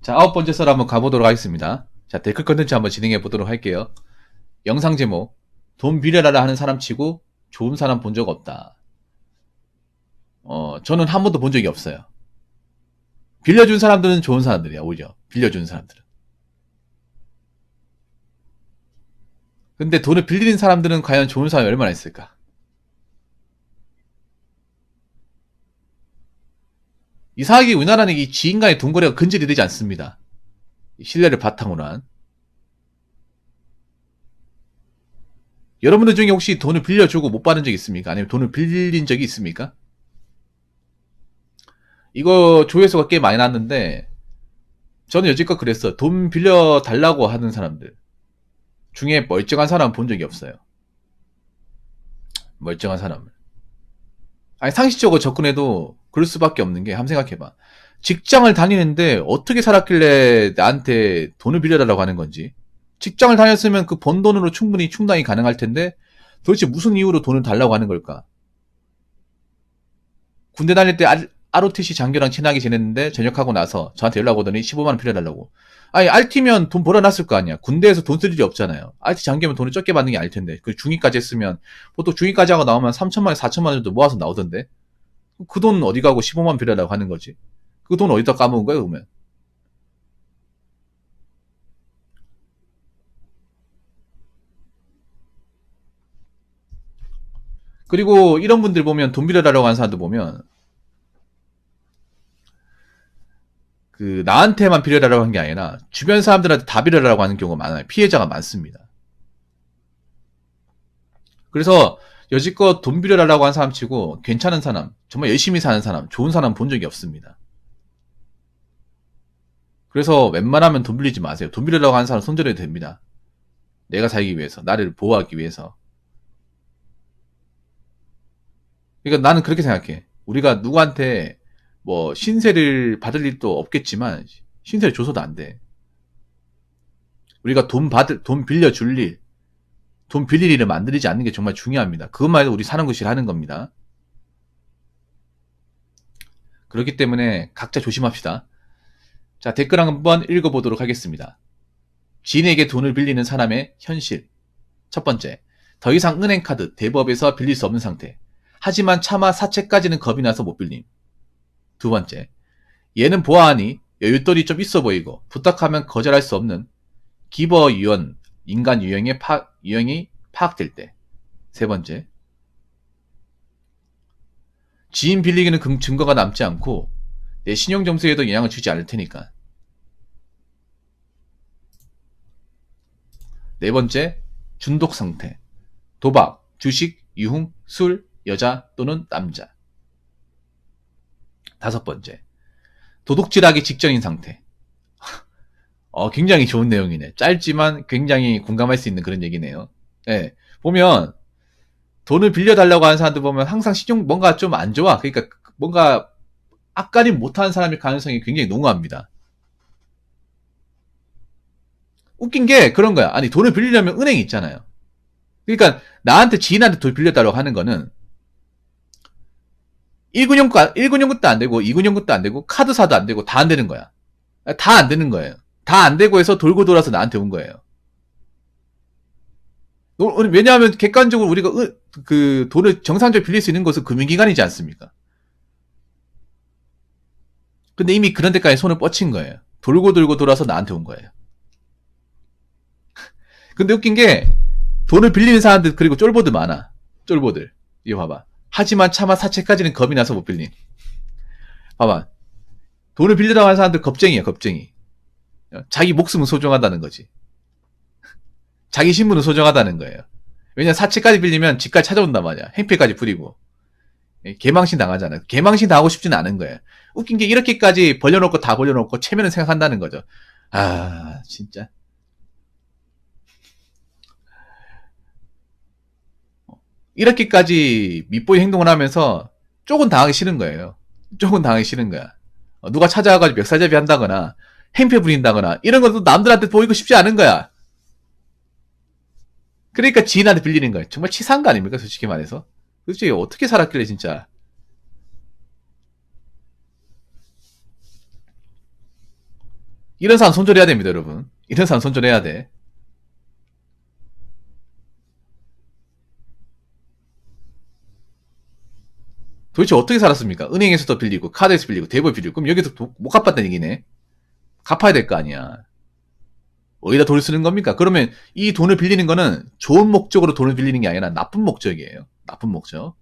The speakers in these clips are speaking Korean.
자, 9번째 썰 한번 가보도록 하겠습니다. 자, 댓글 컨텐츠 한번 진행해 보도록 할게요. 영상 제목, 돈 빌려달라 하는 사람 치고 좋은 사람 본 적 없다. 저는 한 번도 본 적이 없어요. 빌려준 사람들은 좋은 사람들이야, 오히려. 빌려준 사람들은. 근데 돈을 빌리는 사람들은 과연 좋은 사람이 얼마나 있을까? 이상하게 우리나라는 이 지인 간의 돈 거래가 근절이 되지 않습니다. 신뢰를 바탕으로 한. 여러분들 중에 혹시 돈을 빌려주고 못 받은 적 있습니까? 아니면 돈을 빌린 적이 있습니까? 이거 조회수가 꽤 많이 났는데 저는 여지껏 그랬어. 돈 빌려달라고 하는 사람들 중에 멀쩡한 사람 본 적이 없어요. 멀쩡한 사람을. 아니, 상식적으로 접근해도 그럴 수밖에 없는 게, 한번 생각해봐. 직장을 다니는데 어떻게 살았길래 나한테 돈을 빌려달라고 하는 건지. 직장을 다녔으면 그 번 돈으로 충분히 가능할 텐데 도대체 무슨 이유로 돈을 달라고 하는 걸까? 군대 다닐 때 ROTC 장교랑 친하게 지냈는데 전역하고 나서 저한테 연락 오더니 15만 원 빌려달라고. 아니, RT면 돈 벌어놨을 거 아니야. 군대에서 돈 쓸 일이 없잖아요. RT 장교면 돈을 적게 받는 게 아닐 텐데. 그 중위까지 했으면 보통 중위까지 하고 나오면 3천만 원, 4천만 원 정도 모아서 나오던데. 그 돈 어디 가고 15만 원 빌려달라고 하는 거지. 그 돈 어디다 까먹은 거야, 그러면? 그리고 이런 분들 보면, 돈 빌려달라고 하는 사람들 보면 그 나한테만 빌려달라고 하는 게 아니라 주변 사람들한테 다 빌려달라고 하는 경우가 많아요. 피해자가 많습니다. 그래서 여지껏 돈 빌려달라고 한 사람 치고 괜찮은 사람, 정말 열심히 사는 사람, 좋은 사람 본 적이 없습니다. 그래서 웬만하면 돈 빌리지 마세요. 돈 빌려달라고 하는 사람 손절해도 됩니다. 내가 살기 위해서, 나를 보호하기 위해서. 그러니까 나는 그렇게 생각해. 우리가 누구한테 뭐 신세를 받을 일도 없겠지만 신세를 줘서도 안 돼. 우리가 돈 빌려줄 일, 돈 빌릴 일을 만들지 않는 게 정말 중요합니다. 그것만 해도 우리 사는 것이 하는 겁니다. 그렇기 때문에 각자 조심합시다. 자, 댓글 한번 읽어보도록 하겠습니다. 지인에게 돈을 빌리는 사람의 현실. 첫 번째, 더 이상 은행카드, 대부업에서 빌릴 수 없는 상태. 하지만 차마 사채까지는 겁이 나서 못 빌림. 두 번째, 얘는 보아하니 여윳돈이 좀 있어 보이고 부탁하면 거절할 수 없는 기버 유연, 인간 유형이 파악될 때. 세 번째, 지인 빌리기는 증거가 남지 않고 내 신용점수에도 영향을 주지 않을 테니까. 네 번째, 중독 상태. 도박, 주식, 유흥, 술, 여자 또는 남자. 다섯 번째, 도둑질하기 직전인 상태. 굉장히 좋은 내용이네. 짧지만 굉장히 공감할 수 있는 그런 얘기네요. 네, 보면 돈을 빌려달라고 하는 사람들 보면 항상 뭔가 좀 안 좋아. 그러니까 뭔가 악가림 못하는 사람일 가능성이 굉장히 농후합니다. 웃긴 게 그런 거야. 아니, 돈을 빌리려면 은행이 있잖아요. 그러니까 나한테 지인한테 돈 빌려달라고 하는 거는 1군용 것도 안 되고 2군용 것도 안 되고 카드사도 안 되고 다 안 되는 거야. 다 안 되는 거예요. 다 안 되고 해서 돌고 돌아서 나한테 온 거예요. 왜냐하면 객관적으로 우리가 그 돈을 정상적으로 빌릴 수 있는 것은 금융기관이지 않습니까? 근데 이미 그런 데까지 손을 뻗친 거예요. 돌고 돌고 돌아서 나한테 온 거예요. 근데 웃긴 게 돈을 빌리는 사람들, 그리고 쫄보들 많아. 쫄보들. 이거 봐봐. 하지만 차마 사채까지는 겁이 나서 못 빌린. 봐봐. 돈을 빌리라고 하는 사람들 겁쟁이야, 겁쟁이. 자기 목숨은 소중하다는 거지. 자기 신분은 소중하다는 거예요. 왜냐면 사채까지 빌리면 집까지 찾아온단 말이야. 행패까지 부리고. 개망신 당하잖아. 개망신 당하고 싶지는 않은 거예요. 웃긴 게 이렇게까지 벌려놓고 다 벌려놓고 체면을 생각한다는 거죠. 아, 진짜. 이렇게까지 밉보이 행동을 하면서 쪽은 당하기 싫은 거예요. 쪽은 당하기 싫은 거야. 누가 찾아와가지고 멱살잡이 한다거나 행패 부린다거나 이런 것도 남들한테 보이고 싶지 않은 거야. 그러니까 지인한테 빌리는 거예요. 정말 치사한 거 아닙니까, 솔직히 말해서. 솔직히 어떻게 살았길래 진짜. 이런 사람 손절해야 됩니다, 여러분. 이런 사람 손절해야 돼. 도대체 어떻게 살았습니까? 은행에서도 빌리고, 카드에서 빌리고, 대부에 빌리고, 그럼 여기서 못 갚았다는 얘기네. 갚아야 될 거 아니야. 어디다 돈을 쓰는 겁니까? 그러면 이 돈을 빌리는 거는 좋은 목적으로 돈을 빌리는 게 아니라 나쁜 목적이에요. 나쁜 목적.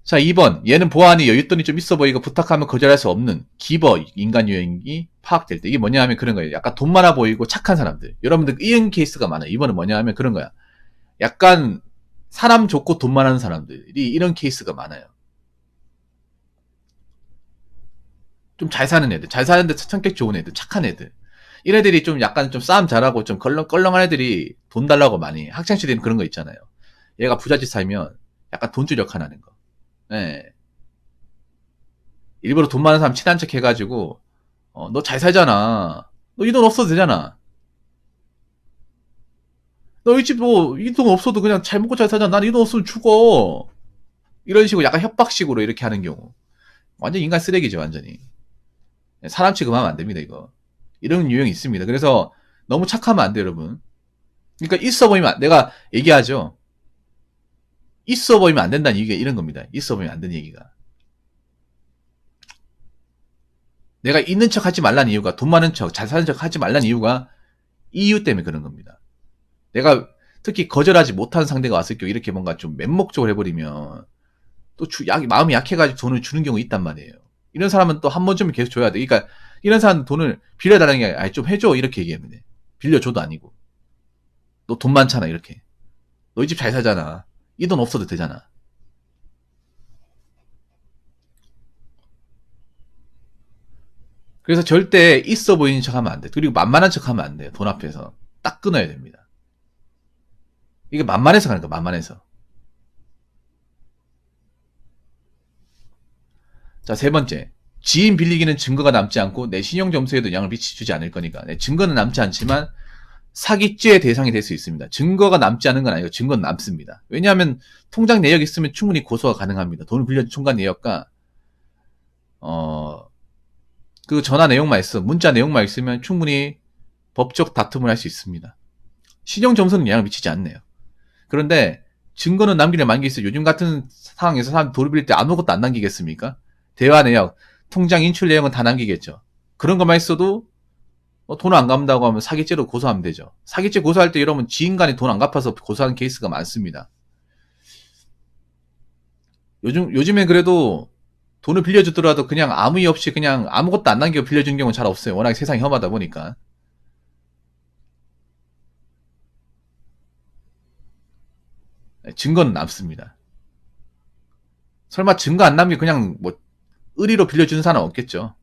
자, 2번. 얘는 보안이 여윳돈이 좀 있어 보이고 부탁하면 거절할 수 없는 기버 인간 유형이 파악될 때. 이게 뭐냐 하면 그런 거예요. 약간 돈 많아 보이고 착한 사람들. 여러분들 이런 케이스가 많아요. 2번은 뭐냐 하면 그런 거야. 약간 사람 좋고 돈 많은 사람들이 이런 케이스가 많아요. 좀 잘 사는 애들. 잘 사는데 성격 좋은 애들. 착한 애들. 이런 애들이 좀 약간 좀 싸움 잘하고 좀 껄렁껄렁한 애들이 돈 달라고 많이. 학창시절에는 그런 거 있잖아요. 얘가 부잣집 살면 약간 돈줄 역할하는 거. 예. 일부러 돈 많은 사람 친한 척 해가지고, 너 잘 살잖아. 너 이 돈 없어도 되잖아. 너 이 집 뭐, 이 돈 없어도 그냥 잘 먹고 잘 살잖아. 난 이 돈 없으면 죽어. 이런 식으로 약간 협박식으로 이렇게 하는 경우. 완전 인간 쓰레기죠, 완전히. 사람 취급하면 안 됩니다, 이거. 이런 유형이 있습니다. 그래서 너무 착하면 안 돼요, 여러분. 그러니까 있어 보이면, 내가 얘기하죠. 있어 보이면 안 된다는 이유가 이런 겁니다. 있어 보이면 안 되는 얘기가. 내가 있는 척 하지 말라는 이유가, 돈 많은 척, 잘 사는 척 하지 말라는 이유가 이 이유 때문에 그런 겁니다. 내가 특히 거절하지 못하는 상대가 왔을 경우 이렇게 뭔가 좀 맹목적으로 해버리면 또 마음이 약해가지고 돈을 주는 경우 있단 말이에요. 이런 사람은 또 한 번쯤은 계속 줘야 돼. 그러니까 이런 사람은 돈을 빌려달라는 게 아니 좀 해줘 이렇게 얘기하면 돼. 빌려줘도 아니고. 너 돈 많잖아 이렇게. 너희 집 잘 살잖아. 이 돈 없어도 되잖아. 그래서 절대 있어 보이는 척 하면 안 돼. 그리고 만만한 척 하면 안 돼요. 돈 앞에서. 딱 끊어야 됩니다. 이게 만만해서 가는 거야, 만만해서. 자, 세 번째. 지인 빌리기는 증거가 남지 않고 내 신용점수에도 영향을 미치지 않을 거니까. 네, 증거는 남지 않지만 사기죄의 대상이 될 수 있습니다. 증거가 남지 않은 건 아니고 증거는 남습니다. 왜냐하면 통장 내역이 있으면 충분히 고소가 가능합니다. 돈을 빌려준 통장 내역과 그 전화 내용만 있어, 문자 내용만 있으면 충분히 법적 다툼을 할 수 있습니다. 신용점수는 영향을 미치지 않네요. 그런데 증거는 남기려 만기 있어. 요즘 같은 상황에서 사람 돈을 빌릴 때 아무것도 안 남기겠습니까? 대화 내역, 통장 인출 내용은 다 남기겠죠. 그런 것만 있어도 돈 안 갚는다고 하면 사기죄로 고소하면 되죠. 사기죄 고소할 때 이러면 지인 간에 돈 안 갚아서 고소하는 케이스가 많습니다. 요즘엔 그래도 돈을 빌려주더라도 그냥 아무 이유 없이 그냥 아무것도 안 남기고 빌려준 경우는 잘 없어요. 워낙 세상이 험하다 보니까. 증거는 남습니다. 설마 증거 안 남기고 그냥 뭐 의리로 빌려주는 사람 없겠죠.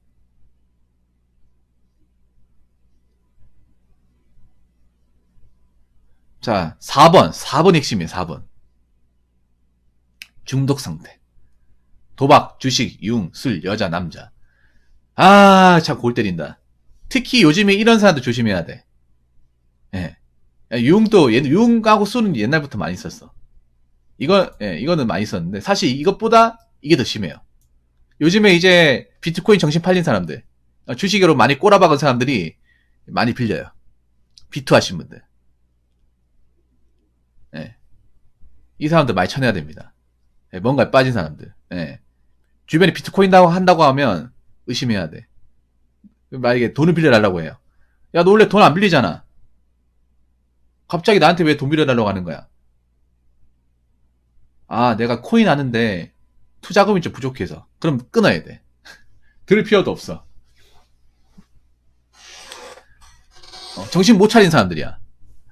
자, 4번 핵심이에요, 4번. 중독 상태. 도박, 주식, 융, 술, 여자, 남자. 아, 참 골 때린다. 특히 요즘에 이런 사람들 조심해야 돼. 예. 융도, 융하고 술은 옛날부터 많이 썼어. 이거는 많이 썼는데, 사실 이것보다 이게 더 심해요. 요즘에 이제 비트코인 정신 팔린 사람들, 주식으로 많이 꼬라박은 사람들이 많이 빌려요. 비투하신 분들. 예. 이 사람들 많이 쳐내야 됩니다. 예, 뭔가에 빠진 사람들. 예. 주변에 비트코인 한다고 하면 의심해야 돼. 만약에 돈을 빌려달라고 해요. 야, 너 원래 돈 안 빌리잖아. 갑자기 나한테 왜 돈 빌려달라고 하는 거야? 아, 내가 코인 하는데 투자금이 좀 부족해서. 그럼 끊어야 돼. 들을 필요도 없어. 정신 못 차린 사람들이야.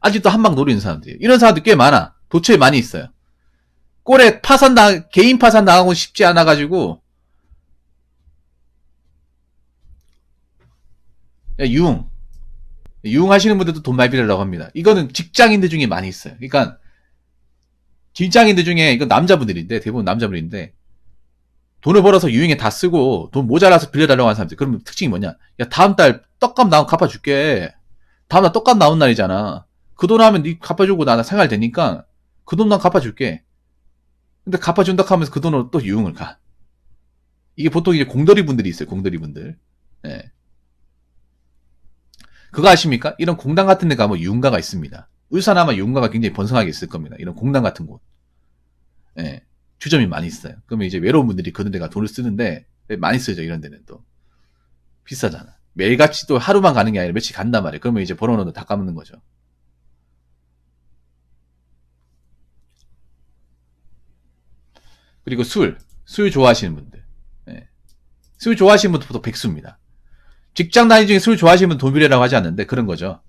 아직도 한 방 노리는 사람들이에요. 이런 사람들 꽤 많아. 도처에 많이 있어요. 꼴에 개인 파산 당하고 싶지 않아가지고, 융 하시는 분들도 돈 많이 빌려라고 합니다. 이거는 직장인들 중에 많이 있어요. 그러니까, 직장인들 중에, 이건 남자분들인데, 대부분 남자분인데, 돈을 벌어서 유흥에 다 쓰고, 돈 모자라서 빌려달라고 하는 사람들. 그러면 특징이 뭐냐? 야, 다음 달 떡값 나오면 갚아줄게. 다음 달 떡값 나온 날이잖아. 그 돈 하면 니 갚아주고 나 생활 되니까, 그 돈 난 갚아줄게. 근데 갚아준다 하면서 그 돈으로 또 유흥을 가. 이게 보통 이제 공돌이 분들이 있어요, 공돌이 분들. 예. 그거 아십니까? 이런 공단 같은 데 가면 유흥가가 있습니다. 울산 아마 유흥가가 굉장히 번성하게 있을 겁니다. 이런 공단 같은 곳. 예. 주점이 많이 있어요. 그러면 이제 외로운 분들이 그런 데가 돈을 쓰는데, 많이 쓰죠, 이런 데는 또. 비싸잖아. 매일같이 또 하루만 가는 게 아니라 며칠 간단 말이에요. 그러면 이제 벌어놓은 돈 다 까먹는 거죠. 그리고 술 좋아하시는 분들. 예. 술 좋아하시는 분들 보통 백수입니다. 직장 다니 중에 술 좋아하시는 분 돈비례라고 하지 않는데 그런 거죠.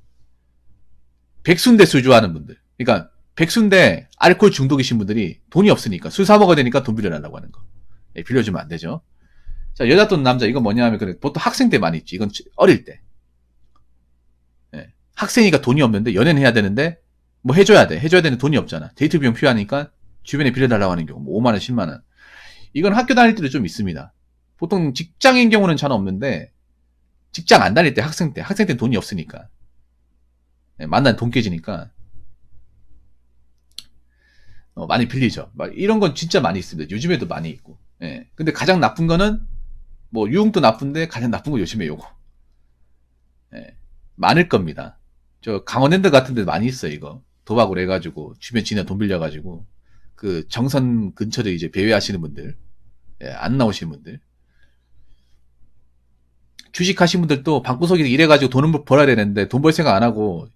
백수인데 술 좋아하는 분들. 그러니까 백수인데 알코올 중독이신 분들이 돈이 없으니까 술 사 먹어야 되니까 돈 빌려달라고 하는 거. 예, 빌려주면 안 되죠. 자, 여자 돈 남자 이건 뭐냐면 그래 보통 학생 때 많이 있지. 이건 어릴 때. 예. 학생이니까 돈이 없는데 연애는 해야 되는데 뭐 해줘야 돼. 해줘야 되는데 돈이 없잖아. 데이트 비용 필요하니까 주변에 빌려달라고 하는 경우 뭐 5만 원, 10만 원. 이건 학교 다닐 때도 좀 있습니다. 보통 직장인 경우는 잘 없는데 직장 안 다닐 때 학생 때는 돈이 없으니까 예, 만난 돈 깨지니까 많이 빌리죠. 막 이런 건 진짜 많이 있습니다. 요즘에도 많이 있고. 예. 근데 가장 나쁜 거는 뭐 유흥도 나쁜데 가장 나쁜 거 요즘에 요거. 예. 많을 겁니다. 저 강원랜드 같은 데 많이 있어요, 이거. 도박을 해가지고 주변 지인한테 돈 빌려가지고 그 정선 근처를 이제 배회하시는 분들, 예, 안 나오시는 분들. 주식하신 분들도 방구석에서 일해가지고 돈을 벌어야 되는데 돈 벌 생각 안 하고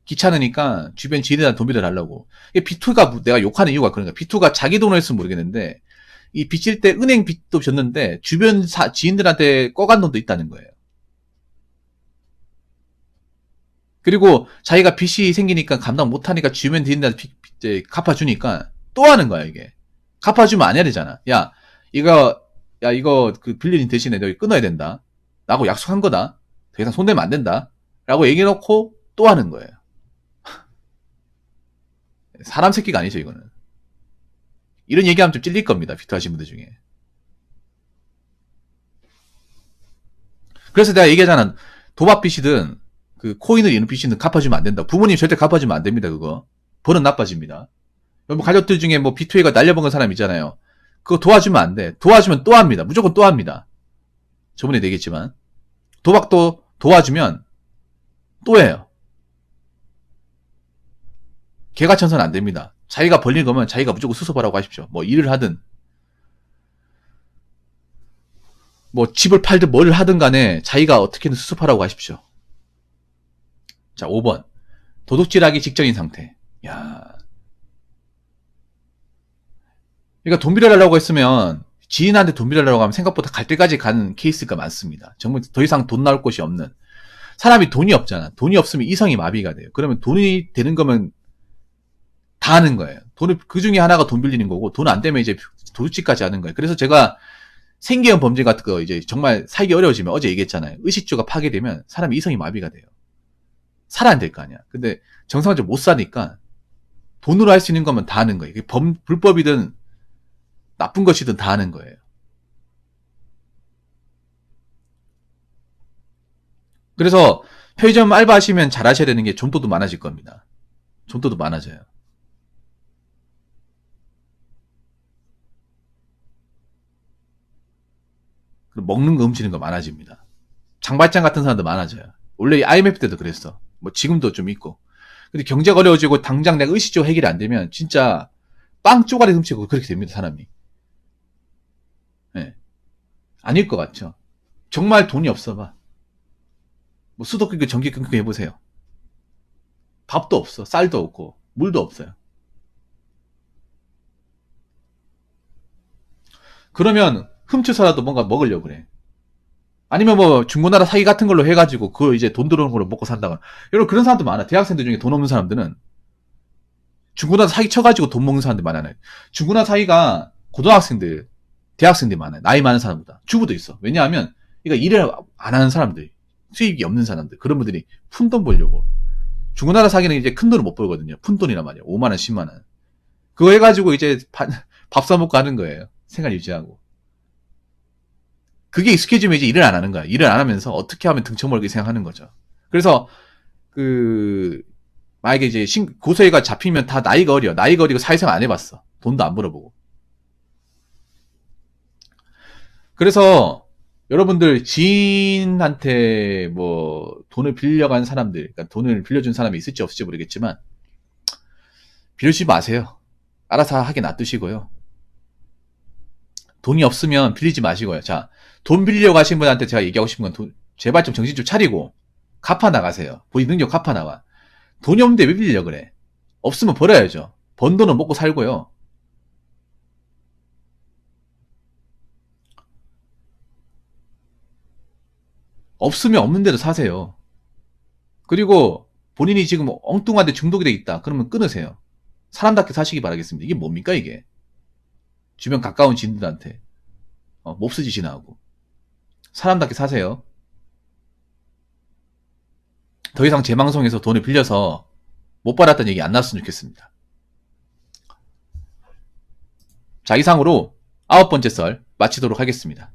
귀찮으니까 주변 지인들한테 돈 빌려달라고. 이게 B2가 내가 욕하는 이유가 그런 거야. B2가 자기 돈을 했으면 모르겠는데 이 빚질 때 은행 빚도 졌는데 주변 지인들한테 꺼간 돈도 있다는 거예요. 그리고 자기가 빚이 생기니까 감당 못하니까 주변 지인들한테 이제 갚아주니까 또 하는 거야 이게. 갚아주면 안 해야 되잖아. 이거 그 빌린 대신에 너희 끊어야 된다. 라고 약속한 거다. 더 이상 손대면 안 된다. 라고 얘기해놓고 또 하는 거예요. 사람 새끼가 아니죠 이거는. 이런 얘기하면 좀 찔릴 겁니다. 비트 하신 분들 중에. 그래서 내가 얘기하잖아. 도박 빚이든 그 코인을 이는 빚이든 갚아주면 안 된다. 부모님 절대 갚아주면 안 됩니다. 그거. 벌은 나빠집니다. 여러분 가족들 중에 뭐 비트웨이가 날려먹은 사람 있잖아요. 그거 도와주면 안 돼. 도와주면 또 합니다. 무조건 또 합니다. 저번에 얘기했지만 도박도 도와주면 또 해요. 개가천선 안 됩니다. 자기가 벌린 거면 자기가 무조건 수습하라고 하십시오. 뭐 일을 하든 뭐 집을 팔든 뭘 하든 간에 자기가 어떻게든 수습하라고 하십시오. 자, 5번. 도둑질하기 직전인 상태. 야. 그러니까 돈 빌려달라고 했으면 지인한테 돈 빌려달라고 하면 생각보다 갈 때까지 가는 케이스가 많습니다. 정말 더 이상 돈 나올 곳이 없는. 사람이 돈이 없잖아. 돈이 없으면 이성이 마비가 돼요. 그러면 돈이 되는 거면 다 하는 거예요. 돈을, 그 중에 하나가 돈 빌리는 거고, 돈 안 되면 이제 도둑질까지 하는 거예요. 그래서 제가 생계형 범죄 같은 거 이제 정말 살기 어려워지면 어제 얘기했잖아요. 의식주가 파괴되면 사람이 이성이 마비가 돼요. 살아야 될 거 아니야. 근데 정상적으로 못 사니까 돈으로 할 수 있는 거면 다 하는 거예요. 불법이든 나쁜 것이든 다 하는 거예요. 그래서 편의점 알바하시면 잘 하셔야 되는 게 좀도도 많아질 겁니다. 좀도도 많아져요. 그리고 먹는 거 훔치는 거 많아집니다. 장발장 같은 사람도 많아져요. 원래 IMF 때도 그랬어. 뭐 지금도 좀 있고. 근데 경제가 어려워지고 당장 내가 의식적으로 해결이 안 되면 진짜 빵 쪼가리 훔치고 그렇게 됩니다, 사람이. 네. 아닐 것 같죠. 정말 돈이 없어 봐. 뭐 수도 끊고 전기 끊고 해보세요. 밥도 없어. 쌀도 없고 물도 없어요. 그러면 훔쳐서라도 뭔가 먹으려고 그래. 아니면 뭐 중고나라 사기 같은 걸로 해가지고 그거 이제 돈 들어오는 걸로 먹고 산다거나. 여러분 그런 사람도 많아. 대학생들 중에 돈 없는 사람들은 중고나라 사기 쳐가지고 돈 먹는 사람들 많아요. 중고나라 사기가 고등학생들, 대학생들 많아요. 나이 많은 사람보다. 주부도 있어. 왜냐하면 이거 일을 안 하는 사람들, 수입이 없는 사람들, 그런 분들이 푼돈 벌려고. 중고나라 사기는 이제 큰 돈을 못 벌거든요. 푼돈이란 말이에요. 5만 원, 10만 원. 그거 해가지고 이제 밥 사먹고 하는 거예요. 생활 유지하고. 그게 익숙해지면 이제 일을 안 하는 거야. 일을 안 하면서 어떻게 하면 등쳐먹을까 생각하는 거죠. 그래서 만약에 이제 고소해가 잡히면 다 나이가 어려. 나이가 어리고 사회생활 안 해봤어. 돈도 안 벌어보고. 그래서 여러분들 지인한테 뭐 돈을 빌려간 사람들, 그러니까 돈을 빌려준 사람이 있을지 없을지 모르겠지만 빌려주지 마세요. 알아서 하게 놔두시고요. 돈이 없으면 빌리지 마시고요. 자, 돈 빌리려고 하신 분한테 제가 얘기하고 싶은 건 제발 좀 정신 좀 차리고 갚아 나가세요. 본인 능력 갚아 나가. 돈이 없는데 왜 빌리려 그래? 없으면 벌어야죠. 번 돈은 먹고 살고요. 없으면 없는 대로 사세요. 그리고 본인이 지금 엉뚱한데 중독이 돼 있다. 그러면 끊으세요. 사람답게 사시기 바라겠습니다. 이게 뭡니까 이게? 주변 가까운 지인들한테 몹쓸 짓이나 하고. 사람답게 사세요. 더 이상 제 방송에서 돈을 빌려서 못 받았다는 얘기 안 나왔으면 좋겠습니다. 자, 이상으로 9번째 썰 마치도록 하겠습니다.